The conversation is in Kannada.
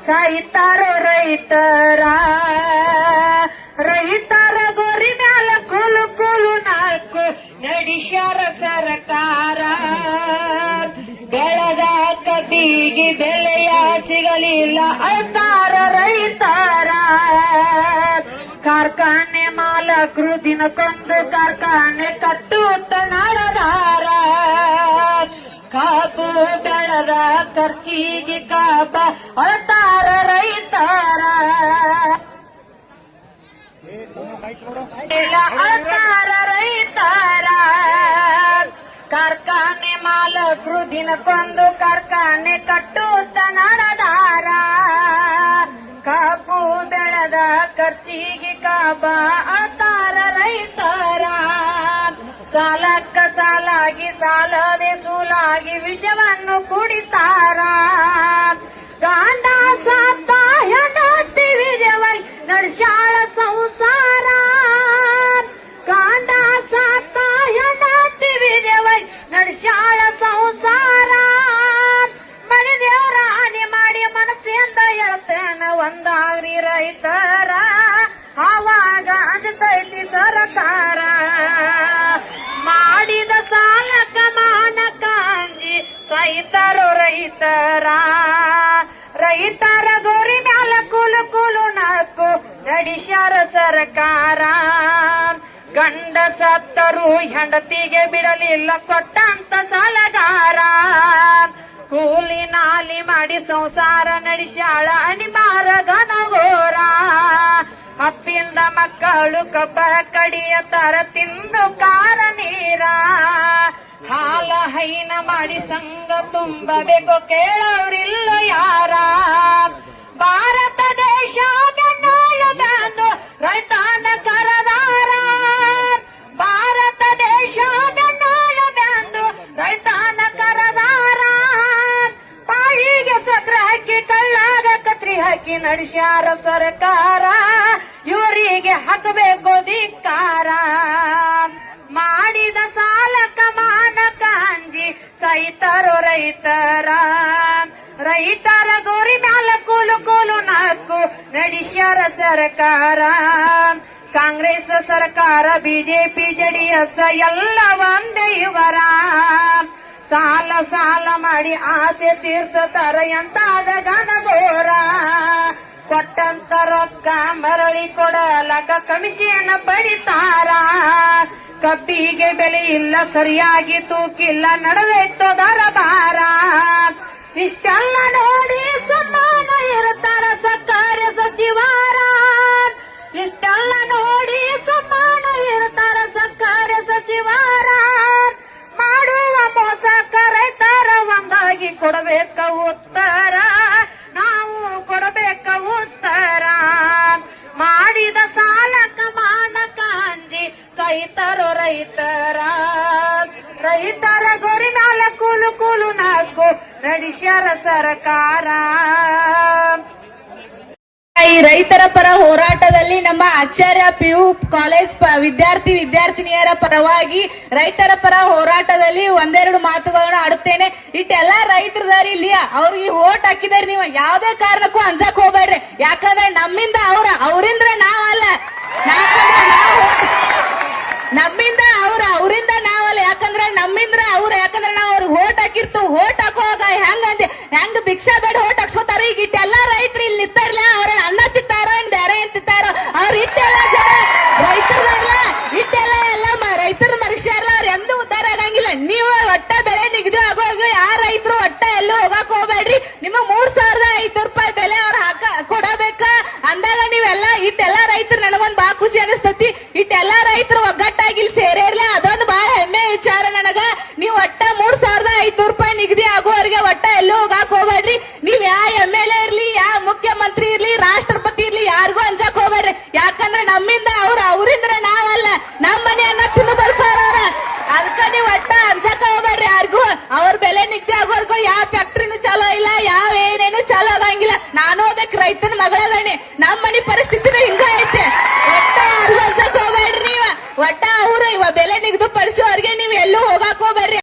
ಸಾಯ್ತಾರೋ ರೈತರ ರೈತರ ಗೋರಿ ಮ್ಯಾಲ ಕೂಲು ಕೂಲು ನಾಲ್ಕು ನಡೆಸ್ಯಾರ ಸರ್ಕಾರ. ಬೆಳೆದ ಕಬ್ಬಿಗೆ ಬೆಲೆಯ ಸಿಗಲಿಲ್ಲ ಅಳ್ತಾರ ರೈತರ. ಕಾರ್ಖಾನೆ ಮಾಲಕರು ದಿನಕ್ಕೊಂದು ಕಾರ್ಖಾನೆ ಕಟ್ಟುತ್ತ ನಡೆದಾರ. ಕಾಬು ಬೆಳೆದ ಖರ್ಚಿಗೆ ಕಾಬ ಅಳ್ತಾರ ರೈತರ. ಅಳ್ತಾರ ರೈತರ. ಕಾರ್ಖಾನೆ ಮಾಲಕರು ದಿನಕ್ಕೊಂದು ಕಾರ್ಖಾನೆ ಕಟ್ಟುತ್ತ ನಡೆದಾರ. ಕಾಬು ಬೆಳೆದ ಖರ್ಚಿಗೆ ಕಾಬ ಅಳ್ತಾರ ರೈತರ. ಸಾಲಕ್ಕ ಸಾಲಾಗಿ ಸಾಲವೇ ಸೂಲಾಗಿ ವಿಷವನ್ನು ಕುಡಿತಾರ. ಗಾಂಡ ಸಾತ ಹೆಂಡತಿ ವಿಜಯವಾಗಿ ನಡ್ಸ್ಯಾಳ ಸಂಸಾರ. ಗಾಂಡ ಸಾತ ಹೆಂಡತಿ ವಿಜಯವಾಗಿ ನಡ್ಸ್ಯಾಳ ಸಂಸಾರ. ಮನೆ ದೇವರ ಹಾನಿ ಮಾಡಿ ಮನಸ್ಸಿಂದ ಹೇಳ್ತೇನ ಒಂದಾಗ್ರಿ ರೈತರ. ಆವಾಗ ಅಂಜತೈತಿ ಸರ್ಕಾರ. ಮಾಡಿದ ಸಾಲಕ ಮಾನಕ ಅಂಜಿ ಸಾಯ್ತಾರೋ ರೈತರ. ರೈತರ ಗೋರಿ ಮ್ಯಾಲ ಕೂಲು ಕೂಲು ನಾಲ್ಕು ನಡೆಸ್ಯಾರ ಸರ್ಕಾರ. ಗಂಡ ಸತ್ತರು ಹೆಂಡತಿಗೆ ಬಿಡಲಿಲ್ಲ ಕೊಟ್ಟಂತ ಸಾಲಗಾರ. ಕೂಲಿ ನಾಲಿ ಮಾಡಿ ಸಂಸಾರ ನಡೆಸ್ಯಾಳ ಅನಿಮಾರ ಗನಗೋರ. ಅಪ್ಪಿಲ್ದ ಮಕ್ಕಳು ಕಬ್ಬ ಕಡಿಯತಾರ ತಿಂದು ಕಾರ ನೀರ. ಹಾಲ ಹೈನ ಮಾಡಿ ಸಂಘ ತುಂಬಬೇಕು ಕೇಳೋರಿಲ್ಲ ಯಾರ. ಭಾರತ ದೇಶ ಬೆನ್ನಾಳು ಬಂದು ರೈತನ ಕರದಾರ. ಭಾರತ ದೇಶ ಬೆನ್ನಾಳು ಬಂದು ರೈತನ ಕರದಾರ. ಬಾಯಿಗೆ ಸಕ್ರೆ ಹಾಕಿ ಕಳ್ಳಾಗ ಕತ್ರಿ ಹಾಕಿ ನಡೆಸ್ಯಾರ ಸರ್ಕಾರ. ಇವರಿಗೆ ಹಾಕಬೇಕು ಧಿಕ್ಕಾರ. ಮಾಡಿದ ಸಾಲಕ ಮಾನಕ ಅಂಜಿ ಸಾಯ್ತಾರೋ ರೈತರ. ರೈತರ ಗೋರಿ ಮ್ಯಾಲ ಕೂಲು ಕೂಲು ನಾಲ್ಕು ನಡೆಸ್ಯಾರ ಸರ್ಕಾರ. ಕಾಂಗ್ರೆಸ್ ಸರ್ಕಾರ ಬಿಜೆಪಿ ಜೆಡಿಎಸ್ ಎಲ್ಲ ಒಂದೇ ಇವರ. ಸಾಲ ಸಾಲ ಮಾಡಿ ಆಸೆ ತೀರ್ಸತಾರ ಎಂತಾದ ಗನಗೋರ. ಕೊಟ್ಟಂತ ರೊಕ್ಕ ಮರಳಿ ಕೊಡಲಕ ಕಮಿಷನ್ ಪಡಿತಾರ. ಕಬ್ಬಿಗೆ ಬೆಲೆ ಇಲ್ಲ ಸರಿಯಾಗಿ ತೂಕಿಲ್ಲ ನಡೆದೈತೋ ದರಬಾರ. ಇಷ್ಟೆಲ್ಲ ನೋಡಿ ಸುಮ್ಮನ ಇರ್ತಾರ ಸರ್ಕಾರಿ ಸಚಿವರ. ಇಷ್ಟೆಲ್ಲ ನೋಡಿ ಸುಮ್ಮನ ಇರ್ತಾರ ಸರ್ಕಾರಿ ಸಚಿವರ. ಮಾಡುವ ಮೋಸಕ ರೈತರ ಒಂದಾಗಿ ಕೊಡಬೇಕ ಉತ್ತರ. ನಾವು ಕೊಡಬೇಕ ಉತ್ತರ. ಮಾಡಿದ ಸಾಲಕ ಮಾನಕ ಅಂಜಿ ಸಾಯ್ತಾರೋ ರೈತರ. ರೈತರ ಗೋರಿ ಮ್ಯಾಲ ಕೂಲು ಕೂಲು ನಾಲ್ಕು ನಡೆಸ್ಯಾರ ಸರ್ಕಾರ. ಈ ರೈತರ ಪರ ಹೋರಾಟದಲ್ಲಿ ನಮ್ಮ ಆಚಾರ್ಯ ಪಿಯು ಕಾಲೇಜ್ ವಿದ್ಯಾರ್ಥಿನಿಯರ ಪರವಾಗಿ ರೈತರ ಪರ ಹೋರಾಟದಲ್ಲಿ ಒಂದೆರಡು ಮಾತುಗಳನ್ನ ಆಡುತ್ತೇನೆ. ಇಟ್ಟೆಲ್ಲಾ ರೈತರದಾರಿ ಇಲ್ಲಿ ಅವ್ರಿಗೆ ಓಟ್ ಹಾಕಿದಾರೆ. ನೀವು ಯಾವ್ದೇ ಕಾರಣಕ್ಕೂ ಅಂಜಕ್ ಹೋಗ್ಬೇಡ್ರಿ. ಯಾಕಂದ್ರೆ ನಮ್ಮಿಂದ ಅವರಿಂದ ನಾವಲ್ಲ. ನಮ್ಮಿಂದ ಅವರಿಂದ ನಾವಲ್ಲ. ಯಾಕಂದ್ರೆ ನಮ್ಮಿಂದ ಅವ್ರು. ಯಾಕಂದ್ರೆ ನಾವು ಅವ್ರಿಗೆ ಓಟ್ ಹಾಕಿರ್ತು. ಓಟ್ ಹಾಕುವಾಗ ಹೆಂಗ್ ಭಿಕ್ಷಾ ಬೇಡ ಓಟ್ ಹಾಕ್ಸ್ಕೊತಾರ. ಈಗ ಇಟ್ಟೆಲ್ಲಾ ರೈತರು ಇಲ್ಲಿ ನಿಂತಾರಲ್ಲ ಅವ್ರ ಅನ್ನ ತಿಂತಾರೋ ಇನ್ ಬೇರೆ ಏನ್ ತಿಂತಾರೋ. ಅವ್ರ ಇಟ್ಟೆಲ್ಲ ಜನ ರೈತರಲ್ಲ. ಇಟ್ಟೆಲ್ಲ ಎಲ್ಲ ರೈತರ ಮನುಷ್ಯರಲ್ಲ. ಅವ್ರ ಎಂದೂ ಉದ್ದಾರ ಆಗಂಗಿಲ್ಲ. ನೀವು ಒಟ್ಟ ಬೆಲೆ ನಿಗದಿ ಆಗೋವಾಗ ಯಾರ ರೈತರು ಒಟ್ಟ ಎಲ್ಲೂ ಹೋಗಕ್ ಹೋಗ್ಬೇಡ್ರಿ. ನಿಮಗ್ 3,500 ರೂಪಾಯಿ ಬೆಲೆ ಅವ್ರ ಕೊಡಬೇಕ ಅಂದಾಗ ನೀವೆಲ್ಲ ಇಟ್ಟೆಲ್ಲ ರೈತರು ನನಗೊಂದ್ ಬಾ ಖುಷಿ ಅನಿಸ್ತತಿ. ಇಟ್ಟೆಲ್ಲಾ ರೈತರು ಒಗ್ಗಟ್ಟಾಗಿ ಇಲ್ಲಿ ಸೇರಿರ್ಲ ಅದೊಂದು ಬಹಳ ಹೆಮ್ಮೆ ವಿಚಾರ ನನಗ. ನೀವು ಒಟ್ಟ 3,500 ರೂಪಾಯಿ ನಿಗದಿ ಆಗೋವರೆಗೆ ಒಟ್ಟ ಎಲ್ಲೂ ಹೋಗಾಕ್ ಹೋಗ್ಬೇಡ್ರಿ. ನೀವ್ ಯಾವ MLA ಇರ್ಲಿ, ಯಾವ ಮುಖ್ಯಮಂತ್ರಿ ಇರ್ಲಿ, ರಾಷ್ಟ್ರಪತಿ ಇರ್ಲಿ, ಯಾರಿಗೂ ಅಂಜಕ್ ಹೋಗ್ಬೇಡ್ರಿ. ಯಾಕಂದ್ರೆ ನಮ್ಮಿಂದ ಅವರಿಂದ ನಾವಲ್ಲ. ನಮ್ಮ ಮನೆಯನ್ನ ತಿನ್ನು ಬದುಕೋರವ್ರ. ಅದಕ್ಕ ನೀವ್ ಒಟ್ಟ ಅಂಜಕ್ ಹೋಗ್ಬೇಡ್ರಿ ಯಾರಿಗೂ. ಅವ್ರ ಬೆಲೆ ನಿಗದಿ ಆಗೋವರೆಗೂ ಯಾವ ಫ್ಯಾಕ್ಟ್ರಿನೂ ಚಲೋ ಇಲ್ಲ, ಯಾವ ಏನೇನು ಚಲೋ ಆಗಂಗಿಲ್ಲ. ನಾನು ಹೋಗ್ಬೇಕು ರೈತನ ಮಗಳದಾನೆ. ನಮ್ಮ ಮನೆ ಪರಿಸ್ಥಿತಿನೂ ಹಿಂಗ ಐತೆ. ಒಟ್ಟ ಯಾರಿಗೂ ಅಂಜಕ್ ಹೋಗ್ಬೇಡ್ರಿ ನೀವ. ಒಟ್ಟ ಅವ್ರು ಬೆಲೆ ನಿಗದಿ ಪಡಿಸೋವರೆಗೆ ನೀವ್ ಎಲ್ಲೂ ಹೋಗಾಕ್ ಹೋಗ್ಬೇಡ್ರಿ.